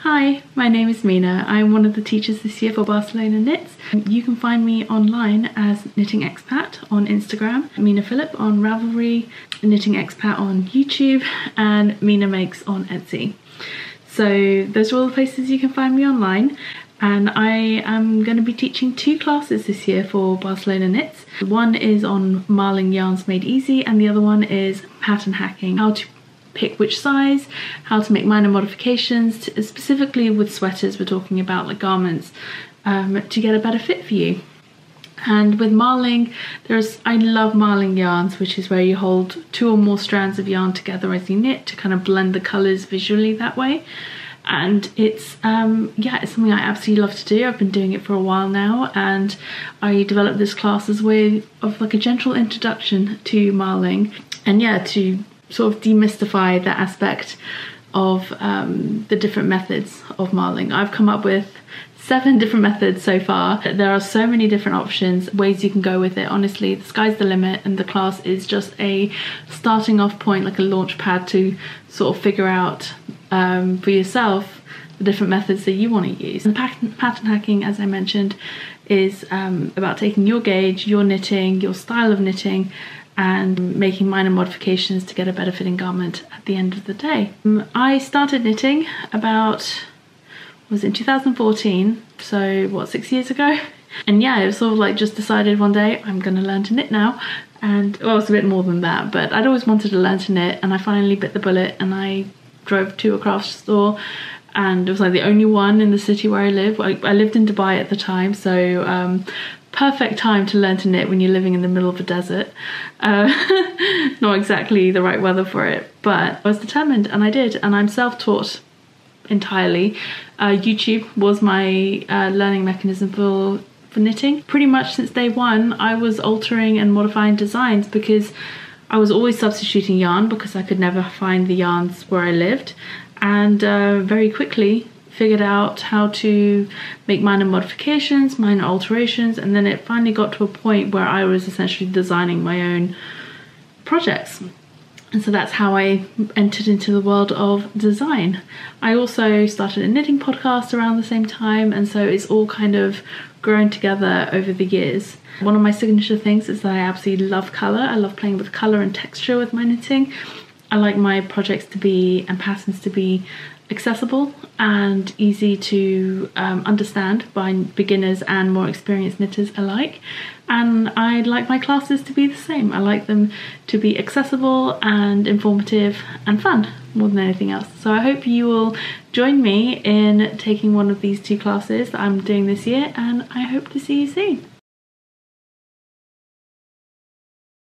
Hi, my name is Mina. I'm one of the teachers this year for Barcelona Knits. You can find me online as Knitting Expat on Instagram, Mina Philipp on Ravelry, Knitting Expat on YouTube, and Mina Makes on Etsy. So those are all the places you can find me online. And I am going to be teaching 2 classes this year for Barcelona Knits. One is on marling yarns made easy, and the other one is pattern hacking, how to pick which size, how to make minor modifications, specifically with sweaters. We're talking about like garments, to get a better fit for you. And with marling, I love marling yarns, which is where you hold 2 or more strands of yarn together as you knit to kind of blend the colours visually that way. And it's it's something I absolutely love to do. I've been doing it for a while now, and I developed this class as a way of like a gentle introduction to marling, and to sort of demystify that aspect of the different methods of marling. I've come up with 7 different methods so far. There are so many different options, ways you can go with it. Honestly, the sky's the limit, and the class is just a starting off point, like a launch pad to sort of figure out for yourself the different methods that you want to use. And pattern hacking, as I mentioned, is about taking your gauge, your knitting, your style of knitting, and making minor modifications to get a better fitting garment at the end of the day. I started knitting in 2014, so 6 years ago? And it was sort of like just decided one day I'm gonna learn to knit now. And well, it was a bit more than that, but I'd always wanted to learn to knit, and I finally bit the bullet and I drove to a craft store, and it was like the only one in the city where I live. I lived in Dubai at the time, so perfect time to learn to knit when you're living in the middle of a desert. Not exactly the right weather for it, but I was determined and I did, and I'm self-taught entirely. YouTube was my learning mechanism for knitting. Pretty much since day one, I was altering and modifying designs because I was always substituting yarn because I could never find the yarns where I lived, and very quickly figured out how to make minor modifications, minor alterations, and then it finally got to a point where I was essentially designing my own projects. And so that's how I entered into the world of design. I also started a knitting podcast around the same time, and so it's all kind of grown together over the years. One of my signature things is that I absolutely love colour. I love playing with colour and texture with my knitting. I like my projects to be, and patterns to be, accessible and easy to understand by beginners and more experienced knitters alike. And I like my classes to be the same. I like them to be accessible and informative and fun more than anything else. So I hope you will join me in taking one of these 2 classes that I'm doing this year, and I hope to see you soon.